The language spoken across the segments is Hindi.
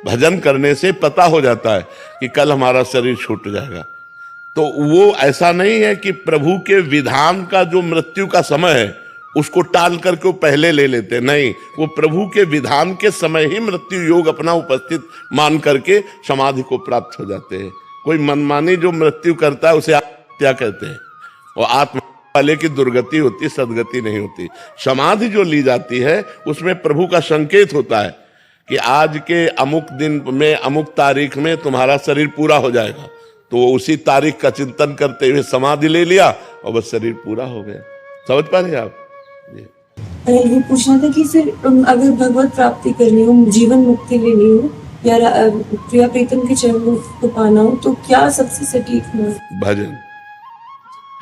भजन करने से पता हो जाता है कि कल हमारा शरीर छूट जाएगा। तो वो ऐसा नहीं है कि प्रभु के विधान का जो मृत्यु का समय है उसको टाल करके वो पहले ले लेते, नहीं, वो प्रभु के विधान के समय ही मृत्यु योग अपना उपस्थित मान करके समाधि को प्राप्त हो जाते हैं। कोई मनमानी जो मृत्यु करता है उसे आत्महत्या कहते हैं, और आत्म वाले की दुर्गति होती, सदगति नहीं होती। समाधि जो ली जाती है उसमें प्रभु का संकेत होता है कि आज के अमुक दिन में अमुक तारीख में तुम्हारा शरीर पूरा हो जाएगा, तो वो उसी तारीख का चिंतन करते हुए समाधि ले लिया और बस शरीर पूरा हो गया। समझ पा रहे आप? ये पूछना था कि सर अगर भगवत प्राप्ति करनी हो, जीवन मुक्ति लेनी हो या प्रिया प्रीतम के चरणों को पाना हो, तो क्या सबसे सटीक हो? भजन।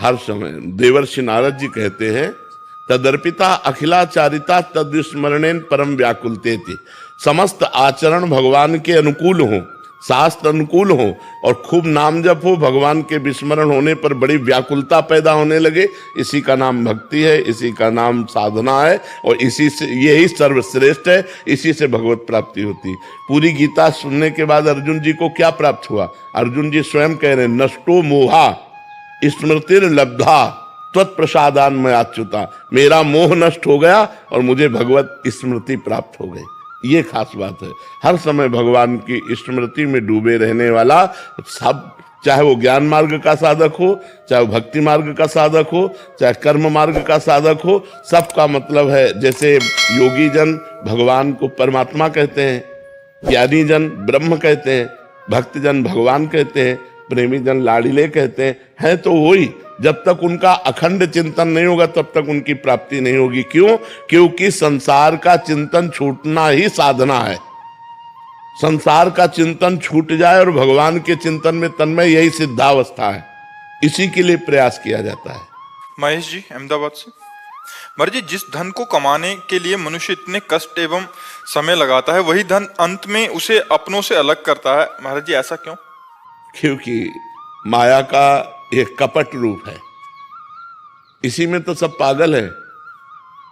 हर समय देवर्षि नारद जी कहते हैं, तदर्पिता अखिलाचारिता तद्विस्मरणेन परम व्याकुलते थी। समस्त आचरण भगवान के अनुकूल हो, शास्त्र अनुकूल हो और खूब नाम जप हो, भगवान के विस्मरण होने पर बड़ी व्याकुलता पैदा होने लगे, इसी का नाम भक्ति है, इसी का नाम साधना है, और इसी से यही सर्वश्रेष्ठ है, इसी से भगवत प्राप्ति होती। पूरी गीता सुनने के बाद अर्जुन जी को क्या प्राप्त हुआ? अर्जुन जी स्वयं कह रहे हैं, नष्टो मोहा स्मृतिर लब्धा त्वत्प्रसादान में अच्युता। मेरा मोह नष्ट हो गया और मुझे भगवत स्मृति प्राप्त हो गई। ये खास बात है। हर समय भगवान की स्मृति में डूबे रहने वाला सब, चाहे वो ज्ञान मार्ग का साधक हो, चाहे वो भक्ति मार्ग का साधक हो, चाहे कर्म मार्ग का साधक हो, सबका मतलब है, जैसे योगी जन भगवान को परमात्मा कहते हैं, ज्ञानी जन ब्रह्म कहते हैं, भक्त जन भगवान कहते हैं, प्रेमी जन लाड़िले कहते हैं तो वही। जब तक उनका अखंड चिंतन नहीं होगा तब तक उनकी प्राप्ति नहीं होगी। क्यों? क्योंकि संसार का चिंतन छूटना ही साधना है। संसार का चिंतन छूट जाए और भगवान के चिंतन में तन्मय, यही सिद्धावस्था है। इसी के लिए प्रयास किया जाता है। महेश जी अहमदाबाद से। महाराज जी, जिस धन को कमाने के लिए मनुष्य इतने कष्ट एवं समय लगाता है, वही धन अंत में उसे अपनों से अलग करता है। महाराज जी ऐसा क्यों? क्योंकि माया का एक कपट रूप है, इसी में तो सब पागल है।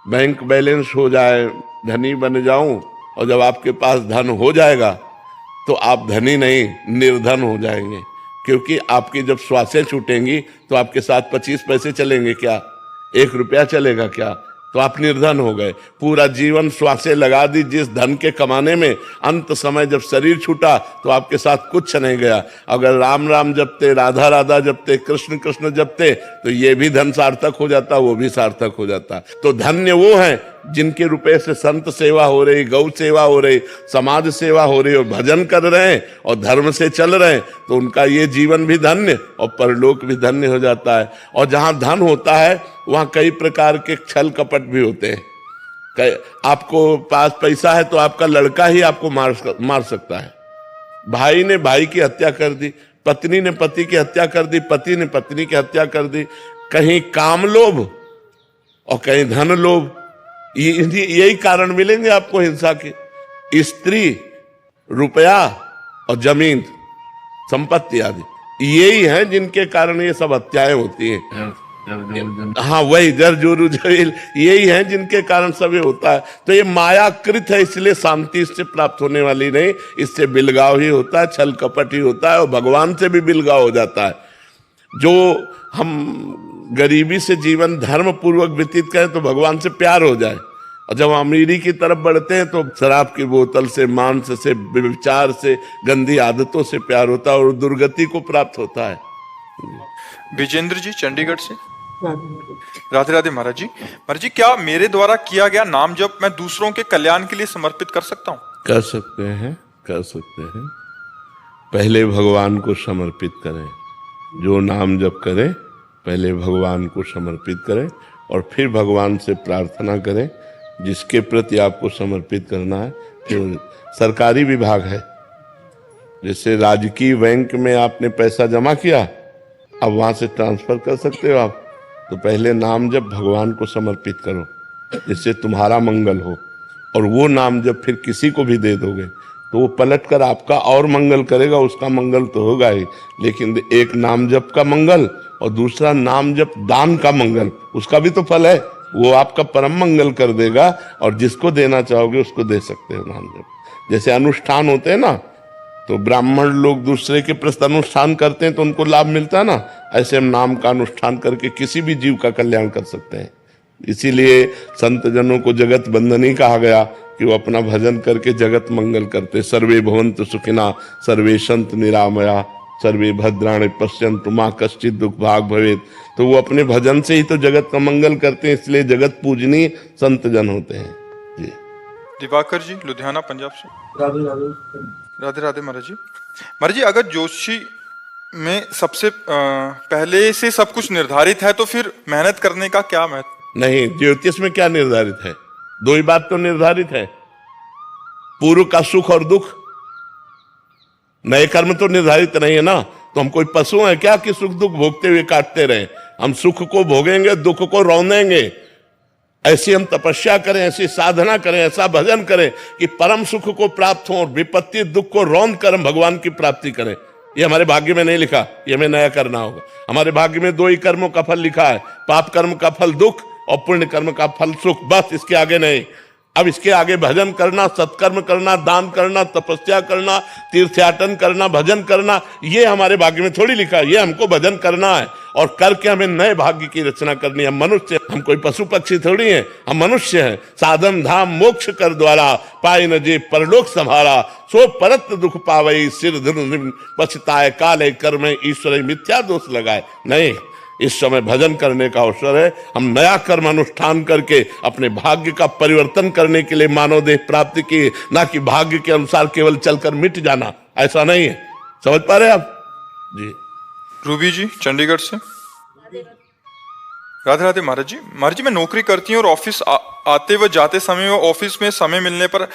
बैंक बैलेंस हो जाए, धनी बन जाऊं, और जब आपके पास धन हो जाएगा तो आप धनी नहीं, निर्धन हो जाएंगे। क्योंकि आपकी जब श्वासें छूटेंगी तो आपके साथ 25 पैसे चलेंगे क्या? 1 रुपया चलेगा क्या? तो आप निर्धन हो गए। पूरा जीवन श्वासें लगा दी जिस धन के कमाने में, अंत समय जब शरीर छूटा तो आपके साथ कुछ नहीं गया। अगर राम राम जपते, राधा राधा जपते, कृष्ण कृष्ण जपते, तो ये भी धन सार्थक हो जाता, वो भी सार्थक हो जाता। तो धन्य वो हैं जिनके रुपए से संत सेवा हो रही, गौ सेवा हो रही, समाज सेवा हो रही, और भजन कर रहे हैं और धर्म से चल रहे हैं, तो उनका ये जीवन भी धन्य और परलोक भी धन्य हो जाता है। और जहां धन होता है वहां कई प्रकार के छल कपट भी होते हैं। आपको पास पैसा है तो आपका लड़का ही आपको मार सकता है। भाई ने भाई की हत्या कर दी, पत्नी ने पति की हत्या कर दी, पति ने पत्नी की हत्या कर दी। कहीं काम लोभ और कहीं धन लोभ, यही कारण मिलेंगे आपको हिंसा के। स्त्री, रुपया और जमीन, संपत्ति आदि, यही हैं जिनके कारण ये सब हत्याएं होती हैं। हाँ, वही जर जोरू जवील, यही हैं जिनके कारण सब ये होता है। तो ये मायाकृत है, इसलिए शांति इससे प्राप्त होने वाली नहीं, इससे बिलगाव ही होता है, छल कपट ही होता है, और भगवान से भी बिलगाव हो जाता है। जो हम गरीबी से जीवन धर्म पूर्वक व्यतीत करें तो भगवान से प्यार हो जाए, और जब अमीरी की तरफ बढ़ते हैं तो शराब की बोतल से, मांस से, विचार से, गंदी आदतों से प्यार होता है और दुर्गति को प्राप्त होता है। विजेंद्र जी चंडीगढ़ से। राधे राधे महाराज जी। महाराज जी, क्या मेरे द्वारा किया गया नाम जप मैं दूसरों के कल्याण के लिए समर्पित कर सकता हूँ? कर सकते हैं, कर सकते हैं। पहले भगवान को समर्पित करें। जो नाम जप करें पहले भगवान को समर्पित करें और फिर भगवान से प्रार्थना करें जिसके प्रति आपको समर्पित करना है। फिर सरकारी विभाग है, जैसे राजकीय बैंक में आपने पैसा जमा किया, अब वहाँ से ट्रांसफर कर सकते हो आप। तो पहले नाम जब भगवान को समर्पित करो जिससे तुम्हारा मंगल हो, और वो नाम जब फिर किसी को भी दे दोगे तो वो पलट कर आपका और मंगल करेगा। उसका मंगल तो होगा ही, लेकिन एक नाम जप का मंगल और दूसरा नाम जप दान का मंगल, उसका भी तो फल है, वो आपका परम मंगल कर देगा और जिसको देना चाहोगे उसको दे सकते हो नाम जप। जैसे अनुष्ठान होते हैं ना, तो ब्राह्मण लोग दूसरे के प्रति अनुष्ठान करते हैं तो उनको लाभ मिलता है ना, ऐसे हम नाम का अनुष्ठान करके किसी भी जीव का कल्याण कर सकते हैं। इसीलिए संत जनों को जगत बंधनी कहा गया कि वो अपना भजन करके जगत मंगल करते। सर्वे भवन्तु सुखिना सर्वे सन्तु निरामया सर्वे भद्राणि पश्यन्तु मा कश्चित् दुख भाग भवेत्। तो वो अपने भजन से ही तो जगत का मंगल करते हैं, इसलिए जगत पूजनीय संत जन होते हैं जी। दिवाकर जी लुधियाना पंजाब से। राधे राधे। राधे राधे महाराज जी। महाराज जी, अगर ज्योतिषी में सबसे पहले से सब कुछ निर्धारित है तो फिर मेहनत करने का क्या महत्व? नहीं, ज्योतिष में क्या निर्धारित है? दो ही बात तो निर्धारित है, पूर्व का सुख और दुख। नए कर्म तो निर्धारित नहीं है ना। तो हम कोई पशु हैं क्या कि सुख दुख भोगते हुए काटते रहे? हम सुख को भोगेंगे, दुख को रौंदेंगे। ऐसी हम तपस्या करें, ऐसी साधना करें, ऐसा भजन करें कि परम सुख को प्राप्त हो और विपत्ति दुख को रौंद कर हम भगवान की प्राप्ति करें। ये हमारे भाग्य में नहीं लिखा, ये हमें नया करना होगा। हमारे भाग्य में दो ही कर्मों का फल लिखा है, पाप कर्म का फल दुख और पुण्य कर्म का फल सुख, बस इसके आगे नहीं। अब इसके आगे भजन करना, सत्कर्म करना, दान करना, तपस्या करना, तीर्थयाटन करना, भजन करना, ये हमारे भाग्य में थोड़ी लिखा है। ये हमको भजन करना है और करके हमें नए भाग्य की रचना करनी है। हम मनुष्य, हम कोई पशु पक्षी थोड़ी हैं, हम मनुष्य हैं। साधन धाम मोक्ष कर द्वारा पाए न जे परलोक संभारा सो परत दुख पावई सिर धन पछताए काले कर्म ईश्वर मिथ्या दोष लगाए। नहीं, इस समय भजन करने का अवसर है। हम नया कर्म अनुष्ठान करके अपने भाग्य का परिवर्तन करने के लिए मानव देह प्राप्ति की, ना कि भाग्य के अनुसार केवल चलकर मिट जाना। ऐसा नहीं है। समझ पा रहे हैं आप जी? रूबी जी चंडीगढ़ से। राधे राधे महाराज जी। महाराज जी, मैं नौकरी करती हूँ और ऑफिस आते व जाते समय व ऑफिस में समय मिलने पर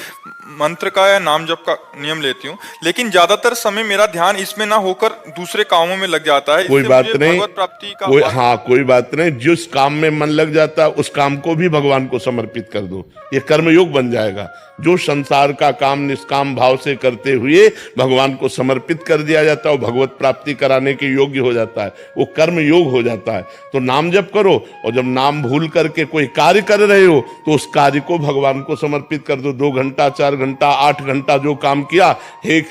मंत्र का या नाम जप का नियम लेती हूँ, लेकिन ज्यादातर समय मेरा ध्यान इसमें ना होकर दूसरे कामों में लग जाता है। कोई बात नहीं, भगवत प्राप्ति का कोई बात नहीं। जिस काम में मन लग जाता है उस काम को भी भगवान को समर्पित कर दो, ये कर्मयोग बन जाएगा। जो संसार का काम निष्काम भाव से करते हुए भगवान को समर्पित कर दिया जाता है वो भगवत प्राप्ति कराने के योग्य हो जाता है, वो कर्म योग हो जाता है। तो नाम जप करो, और जब नाम भूल करके कोई कार्य कर रहे हो तो उस कार्य को भगवान को समर्पित कर दो। 2 घंटा 4 घंटा 8 घंटा जो काम किया, हे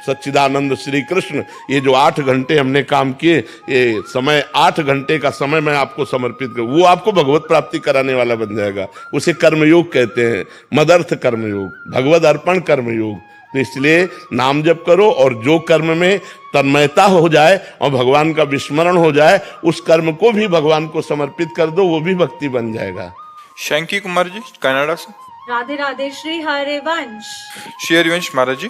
सच्चिदानंद श्री कृष्ण, ये जो 8 घंटे हमने काम किए, ये समय 8 घंटे का समय मैं आपको समर्पित करूं, वो आपको भगवत प्राप्ति कराने वाला बन जाएगा। उसे कर्मयोग कहते हैं, मदर्थ कर्मयोग, भगवद अर्पण कर्मयोग। तो इसलिए नाम जप करो और जो कर्म में तन्मयता हो जाए और भगवान का विस्मरण हो जाए, उस कर्म को भी भगवान को समर्पित कर दो, वो भी भक्ति बन जाएगा। शंकी कुमार जी कनाडा से। राधे राधे। श्री हरिवंश। श्री हरिवंश महाराज जी।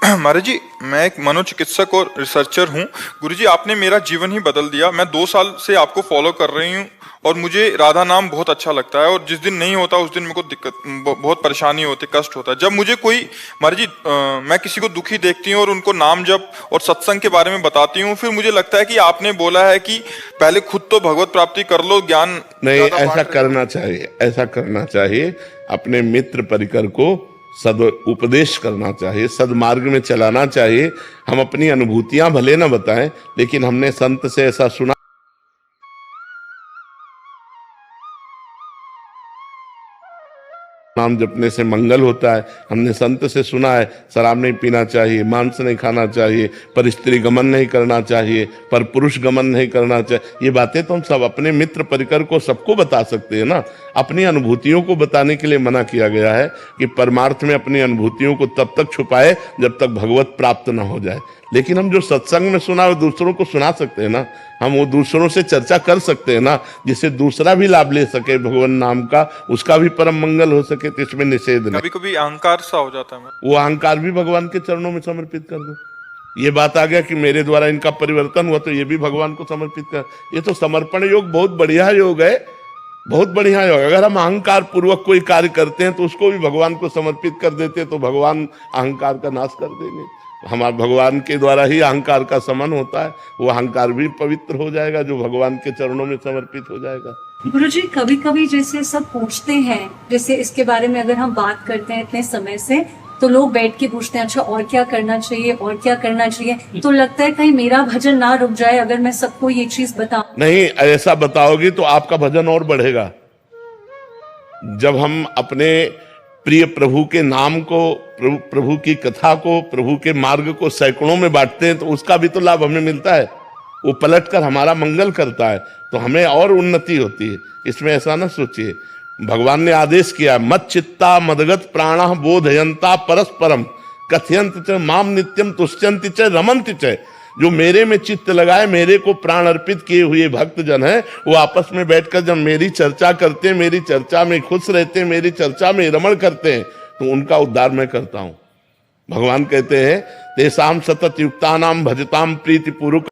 महाराज जी, मैं एक मनोचिकित्सक और रिसर्चर हूँ। गुरुजी, आपने मेरा जीवन ही बदल दिया। मैं 2 साल से आपको फॉलो कर रही हूँ और मुझे राधा नाम बहुत अच्छा लगता है, और जिस दिन नहीं होता उस दिन मेरे को दिक्कत, बहुत परेशानी होती, कष्ट होता है। जब मुझे कोई महाराज जी मैं किसी को दुखी देखती हूँ और उनको नाम जप और सत्संग के बारे में बताती हूँ, फिर मुझे लगता है कि आपने बोला है कि पहले खुद तो भगवत प्राप्ति कर लो, ज्ञान नहीं, ऐसा करना चाहिए, ऐसा करना चाहिए। अपने मित्र परिकर को सद उपदेश करना चाहिए, सदमार्ग में चलाना चाहिए। हम अपनी अनुभूतियां भले न बताएं, लेकिन हमने संत से ऐसा सुना, नाम जपने से मंगल होता है। हमने संत से सुना है शराब नहीं पीना चाहिए, मांस नहीं खाना चाहिए, पर स्त्री गमन नहीं करना चाहिए, पर पुरुष गमन नहीं करना चाहिए। ये बातें तो हम सब अपने मित्र परिकर को सबको बता सकते हैं ना। अपनी अनुभूतियों को बताने के लिए मना किया गया है कि परमार्थ में अपनी अनुभूतियों को तब तक छुपाए जब तक भगवत प्राप्त न हो जाए। लेकिन हम जो सत्संग में सुना वो दूसरों को सुना सकते हैं ना, हम वो दूसरों से चर्चा कर सकते हैं ना, जिससे दूसरा भी लाभ ले सके भगवान नाम का, उसका भी परम मंगल हो सके। तो इसमें निषेध नहीं। कभी कभी अहंकार सा हो जाता है, वो अहंकार भी भगवान के चरणों में समर्पित कर दो। ये बात आ गया कि मेरे द्वारा इनका परिवर्तन हुआ तो ये भी भगवान को समर्पित कर। ये तो समर्पण योग बहुत बढ़िया योग है, बहुत बढ़िया योग। अगर हम अहंकार पूर्वक कोई कार्य करते हैं तो उसको भी भगवान को समर्पित कर देते तो भगवान अहंकार का नाश कर देंगे। हमारे भगवान के द्वारा ही अहंकार का समन होता है, वो अहंकार भी पवित्र हो जाएगा जो भगवान के चरणों में समर्पित हो जाएगा। गुरुजी, कभी कभी जैसे सब पूछते हैं, जैसे इसके बारे में अगर हम बात करते हैं इतने समय से, तो लोग बैठ के पूछते हैं अच्छा और क्या करना चाहिए, और क्या करना चाहिए। तो लगता है कहीं मेरा भजन ना रुक जाए अगर मैं सबको ये चीज बताऊं। नहीं, ऐसा बताओगी तो आपका भजन और बढ़ेगा। जब हम अपने प्रिय प्रभु के नाम को, प्रभु की कथा को, प्रभु के मार्ग को सैकड़ों में बांटते हैं तो उसका भी तो लाभ हमें मिलता है। वो पलटकर हमारा मंगल करता है तो हमें और उन्नति होती है। इसमें ऐसा ना सोचिए, भगवान ने आदेश किया, मत चित्ता मदगत प्राणः बोधयंता परस्परम कथयंत च माम नित्यम तुष्यंति च रमन्ति च। जो मेरे में चित्त लगाए, मेरे को प्राण अर्पित किए हुए भक्त जन है, वो आपस में बैठकर जब मेरी चर्चा करते हैं, मेरी चर्चा में खुश रहते हैं, मेरी चर्चा में रमण करते हैं, तो उनका उद्धार मैं करता हूं। भगवान कहते हैं, तेसाम सतत युक्तानाम भजताम प्रीति पूर्वक